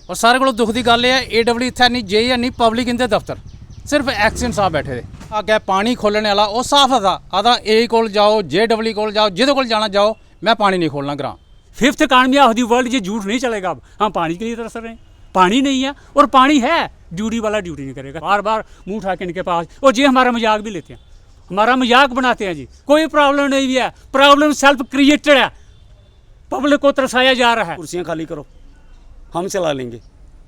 और सारे को दुख की गल है AW इत्थे नहीं जे है नहीं पब्लिक इंदे दफ्तर सिर्फ एक्शन साहब बैठे थे अगे पानी खोलने वाला वो साफ था आदा ए को जाओ JW को जाओ जिदे को जाना जाओ मैं पानी नहीं खोलना ग्रां। Fifth economy of the world ये झूठ नहीं चलेगा। अब हम पानी के लिए तरस रहे हैं, पानी नहीं है और पानी है ड्यूटी वाला ड्यूटी नहीं करेगा। बार बार मुंह उठा के इनके पास और ये हमारा मजाक भी लेते हैं, हमारा मजाक बनाते हैं जी। कोई प्रॉब्लम नहीं है, प्रॉब्लम सेल्फ क्रिएटेड है, पब्लिक को तरसाया जा रहा है। कुर्सियाँ खाली करो, हम चला लेंगे,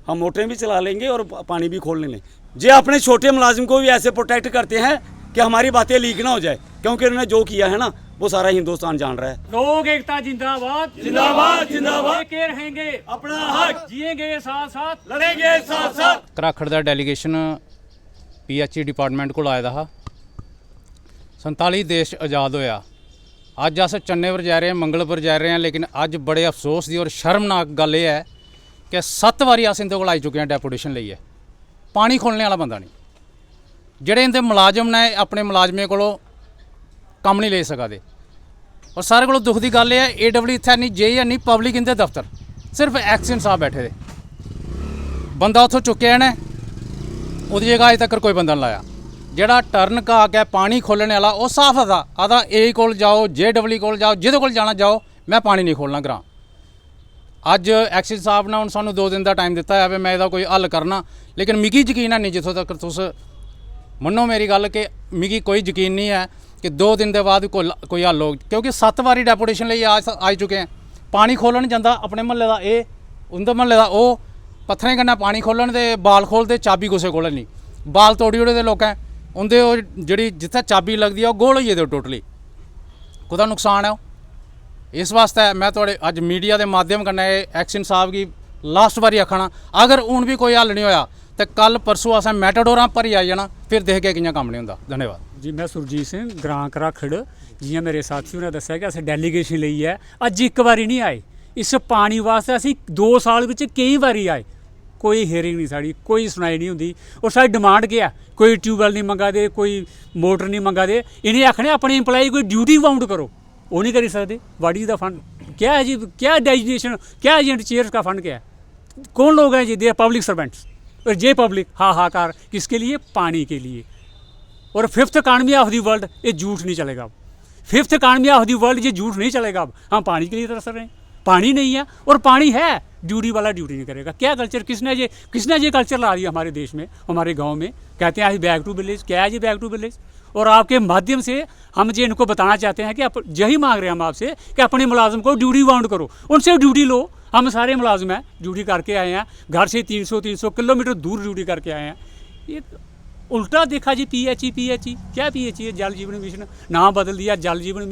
हम मोटरें भी चला लेंगे और पानी भी खोल लेंगे। ये अपने छोटे मुलाजिम को भी ऐसे प्रोटेक्ट करते हैं कि हमारी बातें लीक ना हो जाए, क्योंकि उन्होंने जो किया है ना वो सारा हिंदुस्तान जान रहा है। लोग एकता जिंदाबाद जिंदाबाद जिंदाबाद, लेके रहेंगे अपना हक, जिएंगे साथ साथ लड़ेंगे साथ साथ। कराखड़ का डेलीगेशन PHE डिपार्टमेंट को आया था। 47 देश आज़ाद होया, अज अस चन्ने पर जा रहे हैं, मंगल पर जा रहे हैं, लेकिन अज बड़े अफसोस की और शर्मनाक गल यह है कि 7 बारी अस इंदे कोल आई चुके हैं डेपुटेशन लईए। पानी खोलने वाला बंदा नहीं, ਜਿਹੜੇ इंदे मुलाजम ने अपने मुलाजमें को काम नहीं ले सकते। और सारे को दुख की गल है AW इत्थे नहीं जे है नहीं पब्लिक इंदे दफ्तर सिर्फ एक्शन साहब बैठे थे। बंदा उत्थों चुके ने उसकी जगह अज तक कोई बंदा नहीं लाया। ਜਿਹੜਾ टर्न का आके पानी खोलने वाला वो साफ था आदा ए को जाओ JW को जाओ जिदे को जाना जाओ मैं पानी नहीं खोलना ग्रां। अज एक्शन साहब ने हुण सानूं 2 दिन का टाइम दिता है भी मैं इसदा कोई हल करना, लेकिन मिगी यकीन है नहीं जिथों तक तुस मनो मेरी गल कि मिगी कोई यकीन नहीं है कि 2 दिन के बाद कोई हल हो, क्योंकि 7 बारी डेपुटेशन लिए आ चुके हैं। पानी खोलन जाता अपने महल्ले का ये उंदे महल्ले का वो पत्थरें कन्नै पानी खोलन ते बाल खोलते चाबी कुसै कोल नहीं, बाल तोड़ी ओड़े दे लोकें उंदे जी जिथे चाबी लगती है वो गोल होई गेदे टोटली, कुदा नुकसान है। इस वास्ते मैं थोड़े अज मीडिया के माध्यम कन्नै एक्शन साहब की लास्ट बारी आखना अगर हूँ भी कोई हल नहीं होया तो कल परसों असें मैटाडोरां भरी आई जाना, फिर देख के कि'यां कम्म नहीं होंदा। धन्यवाद जी। मैं सुरजीत सिंह ग्रां कराखड़, जियां मेरे साथियों ने दस्सिया कि अस डेलीगेशन ਲਈ है, अज एक बारी नहीं आए। इस पानी वास्ते असीं 2 साल विच कई बारी आए, कोई हेयरिंग नहीं साड़ी, कोई सुनाई नहीं होंदी। और साडी डिमांड क्या, कोई ट्यूबवैल नहीं मंगा दे, कोई मोटर नहीं मंगा दे, इन्हें आखने अपने इंप्लाई कोई ड्यूटी बाउंड करो, वो नहीं करी सकते। वाट इज़ द फंड क्या है जी, क्या डेजिग्नेशन क्या एजेंट चेयर का फंड क्या है, कौन लोग हैं जी, दे पब्लिक सर्वेंट्स। और जे पब्लिक हाहाकार किसके लिए, पानी के लिए। और fifth economy of the world ये झूठ नहीं चलेगा। अब fifth economy of the world ये झूठ नहीं चलेगा। अब हम पानी के लिए तरस रहे हैं, पानी नहीं है और पानी है ड्यूटी वाला ड्यूटी नहीं करेगा। क्या कल्चर किसने ये कल्चर ला दिया हमारे देश में, हमारे गांव में। कहते हैं बैक टू विलेज, क्या है जी बैक टू विलेज। और आपके माध्यम से हम जो इनको बताना चाहते हैं कि आप यही मांग रहे हैं हम आपसे कि अपने मुलाजिम को ड्यूटी बाउंड करो, उनसे ड्यूटी लो। हम सारे मुलाजिम हैं, ड्यूटी करके आए हैं, घर से 300 किलोमीटर दूर ड्यूटी करके आए हैं। ये उल्टा देखा जी PHE क्या PHE है, जल जीवन मिशन नाम बदल दिया, जल जीवन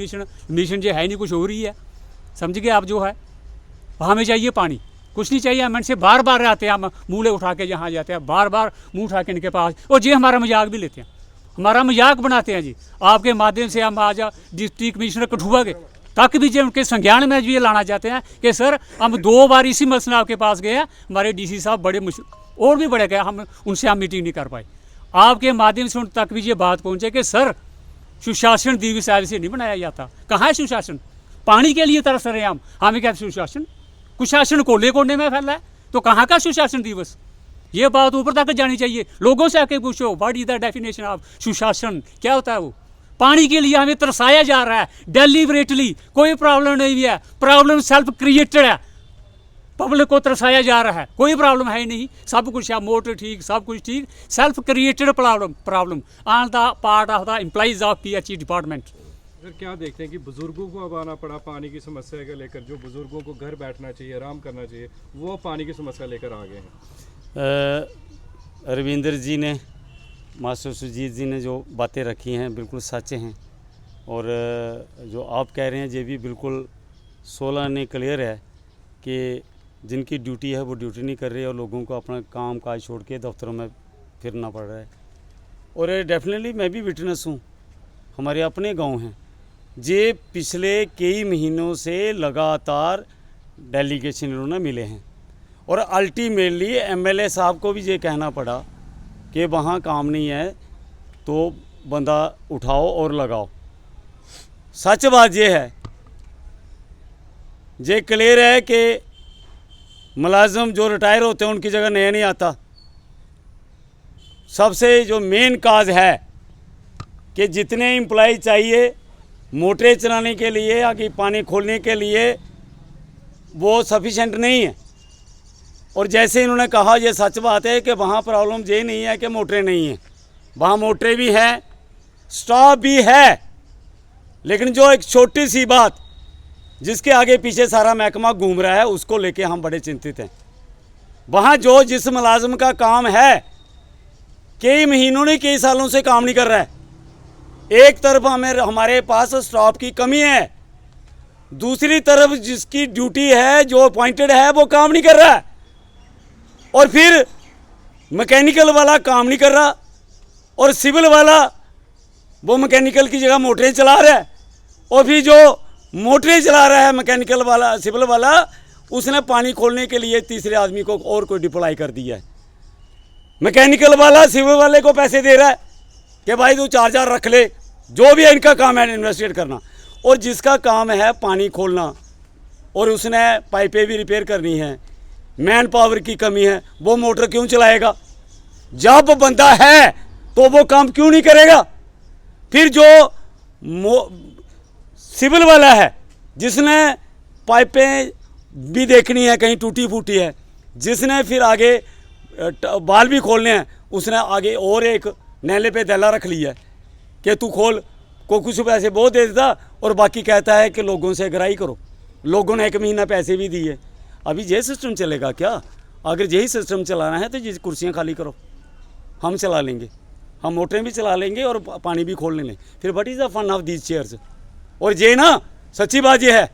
मिशन जो है नहीं कुछ हो रही है, समझ गए आप। जो है हमें चाहिए पानी, कुछ नहीं चाहिए। हम इनसे बार बार आते हैं, हम मूले उठा के यहाँ जाते हैं, बार बार मुँह उठा के इनके पास, और ये हमारा मजाक भी लेते हैं, हमारा मजाक बनाते हैं जी। आपके माध्यम से हम आज डिस्ट्रिक्ट कमिश्नर कठुआ के तक भी जो उनके संज्ञान में ये लाना चाहते हैं कि सर हम 2 बार इसी मसला आपके पास गए हैं, हमारे DC साहब बड़े और भी बड़े गए, हम उनसे हम मीटिंग नहीं कर पाए। आपके माध्यम से उन तक भी ये बात पहुँचे कि सर सुशासन दिवस ऐसे नहीं बनाया जाता। कहाँ है सुशासन, पानी के लिए तरस रहे हैं हमें क्या सुशासन, कुशासन कोले कोने में फैला है, तो कहाँ का सुशासन दिवस। ये बात ऊपर तक जानी चाहिए, लोगों से आके पूछो what is the definition of सुशासन, क्या होता है वो। पानी के लिए हमें तरसाया जा रहा है डेलिबरेटली, कोई प्रॉब्लम नहीं है, प्रॉब्लम सेल्फ क्रिएटेड है, पब्लिक को तरसाया जा रहा है, कोई प्रॉब्लम है ही नहीं, सब कुछ है, मोटर ठीक, सब कुछ ठीक, self created problem on the part of the employees of PHE department. Sir क्या देखते हैं कि बुजुर्गों को अब आना पड़ा पानी की समस्या को लेकर, जो बुजुर्गों को घर बैठना चाहिए, आराम करना चाहिए, वो पानी की समस्या लेकर आ गए हैं। रविंदर जी ने, मास्टर सुरजीत जी ने जो बातें रखी हैं बिल्कुल सच हैं, और जो आप कह रहे हैं ये भी बिल्कुल 16 ने क्लियर है कि जिनकी ड्यूटी है वो ड्यूटी नहीं कर रहे और लोगों को अपना काम काज छोड़ के दफ्तरों में फिरना पड़ रहा है। और डेफिनेटली मैं भी विटनेस हूँ, हमारे अपने गांव हैं, जे पिछले कई महीनों से लगातार डेलीगेशन इन्होंने मिले हैं, और अल्टीमेटली MLA साहब को भी ये कहना पड़ा कि वहाँ काम नहीं है तो बंदा उठाओ और लगाओ। सच बात ये है, ये क्लियर है कि मुलाजिम जो रिटायर होते हैं उनकी जगह नया नहीं आता। सबसे जो मेन काज है कि जितने एम्प्लॉय चाहिए मोटरें चलाने के लिए या कि पानी खोलने के लिए वो सफिशेंट नहीं है। और जैसे इन्होंने कहा, ये सच बात है कि वहाँ प्रॉब्लम ये नहीं है कि मोटरें नहीं हैं, वहाँ मोटरें भी हैं, स्टाफ भी है, लेकिन जो एक छोटी सी बात जिसके आगे पीछे सारा महकमा घूम रहा है उसको लेके हम बड़े चिंतित हैं। वहाँ जो जिस मुलाजिम का काम है कई महीनों ने कई सालों से काम नहीं कर रहा है। एक तरफ हमारे पास स्टाफ की कमी है, दूसरी तरफ जिसकी ड्यूटी है जो अपॉइंटेड है वो काम नहीं कर रहा है, और फिर मैकेनिकल वाला काम नहीं कर रहा और सिविल वाला वो मैकेनिकल की जगह मोटरें चला रहा है, और फिर जो मोटरें चला रहा है मैकेनिकल वाला सिविल वाला उसने पानी खोलने के लिए तीसरे आदमी को और कोई डिप्लॉय कर दिया है। मैकेनिकल वाला सिविल वाले को पैसे दे रहा है कि भाई तू 4 रख ले, जो भी है इनका काम है इन्वेस्टिगेट करना, और जिसका काम है पानी खोलना और उसने पाइपें भी रिपेयर करनी है, मैन पावर की कमी है, वो मोटर क्यों चलाएगा? जब बंदा है तो वो काम क्यों नहीं करेगा? फिर जो सिविल वाला है जिसने पाइपें भी देखनी है कहीं टूटी फूटी है, जिसने फिर आगे बाल भी खोलने हैं, उसने आगे और एक नैले पे दला रख लिया है कि तू खोल, को कुछ पैसे वो दे देता और बाकी कहता है कि लोगों से गराई करो। लोगों ने 1 महीना पैसे भी दिए। अभी ये सिस्टम चलेगा क्या? अगर यही सिस्टम चलाना है तो ये कुर्सियाँ खाली करो, हम चला लेंगे, हम मोटरें भी चला लेंगे और पानी भी खोल लेंगे। फिर what is the fun of these chairs? और ये ना सच्ची बात ये है,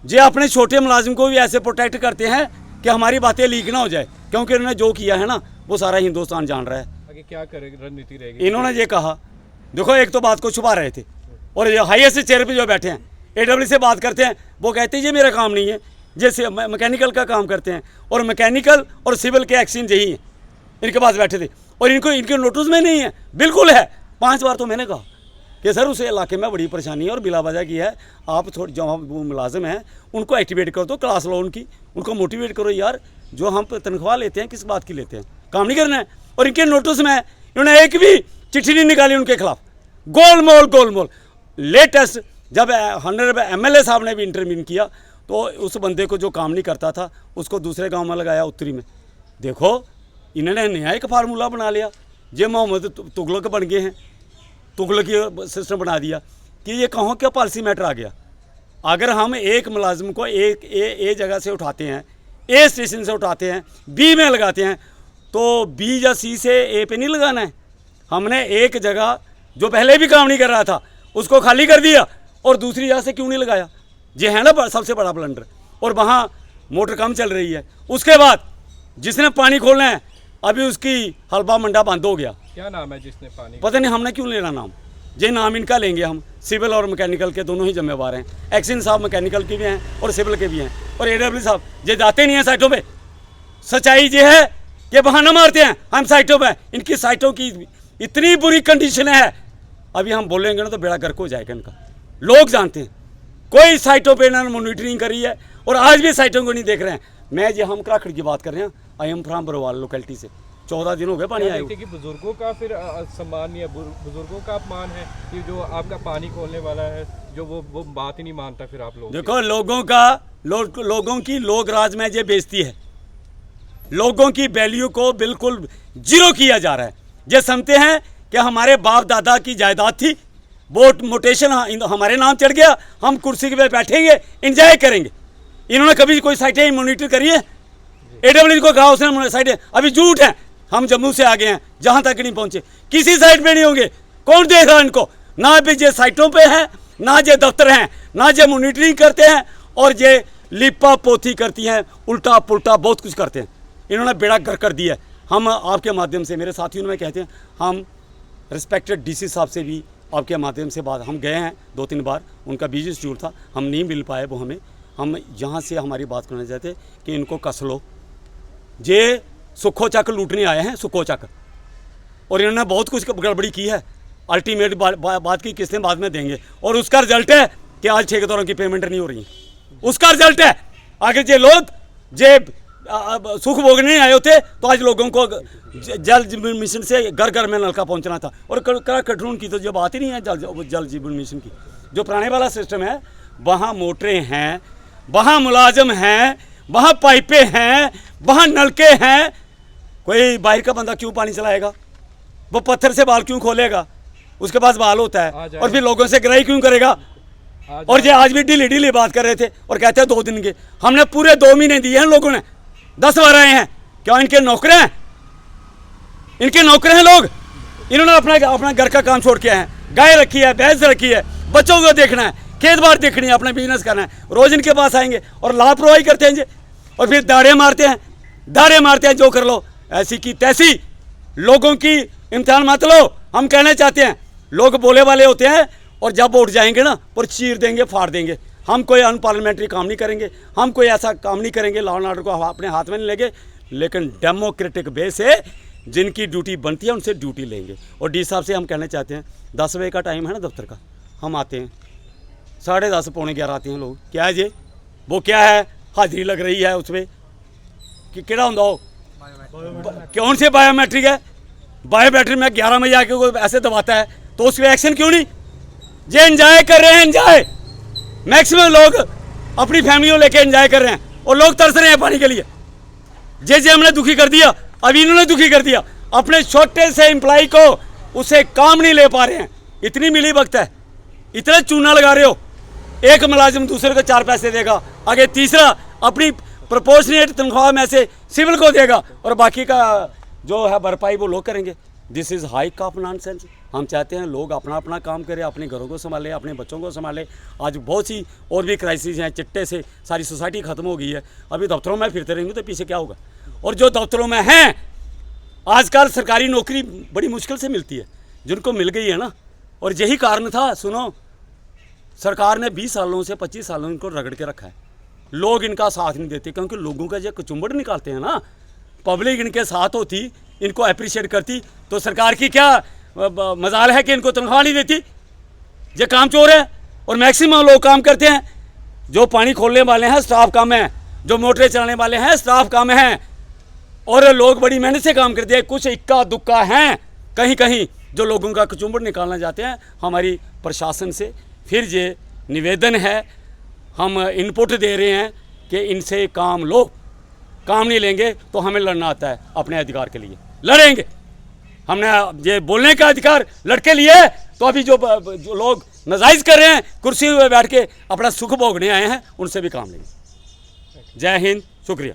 ये अपने छोटे मुलाजिम को भी ऐसे प्रोटेक्ट करते हैं कि हमारी बातें लीक ना हो जाए, क्योंकि इन्होंने जो किया है ना वो सारा हिंदुस्तान जान रहा है। आगे क्या करेगी, रणनीति रहेगी? इन्होंने ये कहा, देखो एक तो बात को छुपा रहे थे, और ये हाईएस्ट चेयर पे जो बैठे हैं AWD से बात करते हैं, वो कहते हैं ये मेरा काम नहीं है, जैसे मैकेनिकल का काम करते हैं, और मैकेनिकल और सिविल के एक्सचेंज यही हैं। इनके पास बैठे थे और इनको इनके नोटिस में नहीं है, बिल्कुल है। 5 बार तो मैंने कहा कि सर उस इलाके में बड़ी परेशानी है और बिला वजह की है, आप थोड़ी जो वो मुलाजिम हैं उनको एक्टिवेट कर दो, क्लास लो उनकी, उनको मोटिवेट करो यार, जो हम तनख्वाह लेते हैं किस बात की लेते हैं, काम नहीं करना है। और इनके नोटिस में इन्होंने एक भी चिट्ठी नहीं निकाली उनके खिलाफ। गोलमोल लेटेस्ट जब हॉनरेबल MLA साहब ने भी इंटरव्यू किया तो उस बंदे को जो काम नहीं करता था उसको दूसरे गांव में लगाया उत्तरी में। देखो इन्होंने नया एक फार्मूला बना लिया, ये मोहम्मद तुगलक बन गए हैं, तुगलकी सिस्टम बना दिया कि ये कहाँ क्या पॉलिसी मैटर आ गया। अगर हम एक मुलाजिम को एक ए जगह से उठाते हैं, A स्टेशन से उठाते हैं, B में लगाते हैं, तो B या C से A पे नहीं लगाना है। हमने एक जगह जो पहले भी काम नहीं कर रहा था उसको खाली कर दिया और दूसरी जगह से क्यों नहीं लगाया? ये है ना सबसे बड़ा ब्लंडर। और वहाँ मोटर कम चल रही है, उसके बाद जिसने पानी खोलना है अभी उसकी हलवा मंडा बंद हो गया। क्या नाम है जिसने पानी? पता नहीं, हमने क्यों लेना नाम, ये नाम इनका लेंगे हम। सिविल और मैकेनिकल के दोनों ही जिम्मेवार हैं। एक्शन साहब मैकेनिकल के भी हैं और सिविल के भी हैं, और AWD साहब ये जाते नहीं हैं साइटों पे। सच्चाई ये है कि बहाना मारते हैं हम साइटों पे। इनकी साइटों की इतनी बुरी कंडीशन है, अभी हम बोलेंगे ना तो बेड़ा गर्क हो जाएगा इनका। लोग जानते हैं कोई साइटों पे इन्होंने मॉनिटरिंग करी है और आज भी साइटों को नहीं देख रहे हैं। मैं ये हम कराखड़ की बात कर रहे हैं, I am from Barwal locality से। 14 दिन हो गए पानी आए हुए। कि बुजुर्गों का फिर सम्मान या बुजुर्गों का अपमान है कि जो आपका पानी खोलने वाला है जो वो बात ही नहीं मानता। फिर आप लोग देखो लोगों की लोग राज में ये बेइज्जती है, लोगों की वैल्यू को बिल्कुल जीरो किया जा रहा है। ये समझते हैं कि हमारे बाप दादा की जायदाद थी, वो मोटेशन हमारे नाम चढ़ गया, हम कुर्सी पे बैठेंगे एंजॉय करेंगे। इन्होंने कभी कोई साइटें मॉनिटर करी है? AWD को कहा उसने साइटें, अभी झूठ है। हम जम्मू से आ गए हैं, जहाँ तक नहीं पहुँचे, किसी साइट पे नहीं होंगे। कौन देख रहा इनको? ना भी ये साइटों पे हैं, ना ये दफ्तर हैं, ना ये मॉनिटरिंग करते हैं, और ये लिपा पोथी करती हैं, उल्टा पुल्टा बहुत कुछ करते हैं। इन्होंने बेड़ा गर्क कर दिया। हम आपके माध्यम से मेरे साथियों में कहते हैं, हम रिस्पेक्टेड DC साहब से भी आपके माध्यम से बात, हम गए हैं 2-3 बार, उनका बिजनेस टूर था, हम नहीं मिल पाए वो हमें। हम यहाँ से हमारी बात करना चाहते कि इनको कस लो। ये सुखो चक लूटने आए हैं, सुखो चक, और इन्होंने बहुत कुछ गड़बड़ी की है। अल्टीमेट बात की किस्तें बाद में देंगे, और उसका रिजल्ट है कि आज ठेकेदारों की पेमेंट नहीं हो रही है। उसका रिजल्ट है। आगे ये लोग ये सुख भोगने नहीं आए होते तो आज लोगों को जल जीवन मिशन से घर घर में नलका पहुंचना था। और कटरून की तो जो बात ही नहीं है जल जीवन मिशन की। जो पुराने वाला सिस्टम है वहाँ मोटरें हैं, वहाँ मुलाजिम हैं, वहाँ पाइपें हैं, वहाँ नलके हैं। कोई बाहर का बंदा क्यों पानी चलाएगा? वो पत्थर से बाल क्यों खोलेगा? उसके पास बाल होता है और फिर लोगों से ग्राही क्यों करेगा? और ये आज भी ढीली ढीली बात कर रहे थे और कहते हैं 2 दिन के। हमने पूरे 2 महीने दिए हैं लोगों ने, 10 बार आए हैं। क्या इनके नौकर हैं? इनके नौकर हैं लोग। इन्होंने अपना घर का काम छोड़ के आए हैं। गाय रखी है, भैंस रखी है, बच्चों को देखना है, खेत बार देखनी है, अपना बिजनेस करना है। रोज इनके पास आएंगे और लापरवाही करते हैं जी, और फिर दाड़े मारते हैं जो कर लो ऐसी की तैसी। लोगों की इम्तिहान मत लो। हम कहना चाहते हैं, लोग बोले वाले होते हैं और जब वोट जाएंगे ना पर चीर देंगे, फाड़ देंगे। हम कोई अनपार्लियामेंट्री काम नहीं करेंगे, हम कोई ऐसा काम नहीं करेंगे, लॉ एंड ऑर्डर को अपने हाथ में नहीं लेंगे, लेकिन डेमोक्रेटिक वे से जिनकी ड्यूटी बनती है उनसे ड्यूटी लेंगे। और डी साहब से हम कहना चाहते हैं 10 बजे का टाइम है ना दफ्तर का, हम आते हैं 10:30 पौने 11 आते हैं लोग। क्या है जी? वो क्या है? हाजिरी लग रही है उसमें कि केड़ा होंदा हो, कौन से बायोमेट्रिक है? बायोमेट्रिक में 11 बजे आके कोई ऐसे दबाता है तो उस पर एक्शन क्यों नहीं? जे एंजॉय कर रहे हैं, एंजॉय मैक्सिमम लोग अपनी फैमिलियों लेके एंजॉय कर रहे हैं और लोग तरस रहे हैं पानी के लिए। जे हमने दुखी कर दिया, अभी इन्होंने दुखी कर दिया। अपने छोटे से एम्प्लॉय को उसे काम नहीं ले पा रहे हैं। इतनी मिली वक्त है, इतना चूना लगा रहे हो। एक मुलाजिम दूसरे को 4 पैसे देगा, आगे तीसरा अपनी प्रोपोर्शनेट तनख्वाह में से सिविल को देगा और बाकी का जो है भरपाई वो लोग करेंगे। This is high of nonsense. हम चाहते हैं लोग अपना अपना काम करें, अपने घरों को संभालें, अपने बच्चों को संभालें। आज बहुत सी और भी क्राइसिस हैं, चिट्टे से सारी सोसाइटी ख़त्म हो गई है। अभी दफ्तरों में फिरते रहेंगे तो पीछे क्या होगा? और जो दफ्तरों में हैं आजकल सरकारी नौकरी बड़ी मुश्किल से मिलती है, जिनको मिल गई है ना। और यही कारण था, सुनो, सरकार ने 20 सालों से 25 सालों इनको रगड़ के रखा है। लोग इनका साथ नहीं देते क्योंकि लोगों का जो कचुम्बड़ निकालते हैं ना, पब्लिक इनके साथ होती, इनको अप्रिशिएट करती तो सरकार की क्या मजाल है कि इनको तनख्वाह नहीं देती। ये काम चोर है और मैक्सिमम लोग काम करते हैं। जो पानी खोलने वाले हैं स्टाफ काम है, जो मोटरें चलाने वाले हैं स्टाफ काम है, और लोग बड़ी मेहनत से काम करते हैं। कुछ इक्का दुक्का हैं कहीं कहीं जो लोगों का कचुम्बड़ निकालना चाहते हैं। हमारी प्रशासन से फिर ये निवेदन है, हम इनपुट दे रहे हैं कि इनसे काम लो। काम नहीं लेंगे तो हमें लड़ना आता है अपने अधिकार के लिए, लड़ेंगे। हमने ये बोलने का अधिकार लड़के लिए, तो अभी जो लोग नाजायज़ कर रहे हैं कुर्सी में बैठ के अपना सुख भोगने आए हैं, उनसे भी काम लेंगे। जय हिंद, शुक्रिया।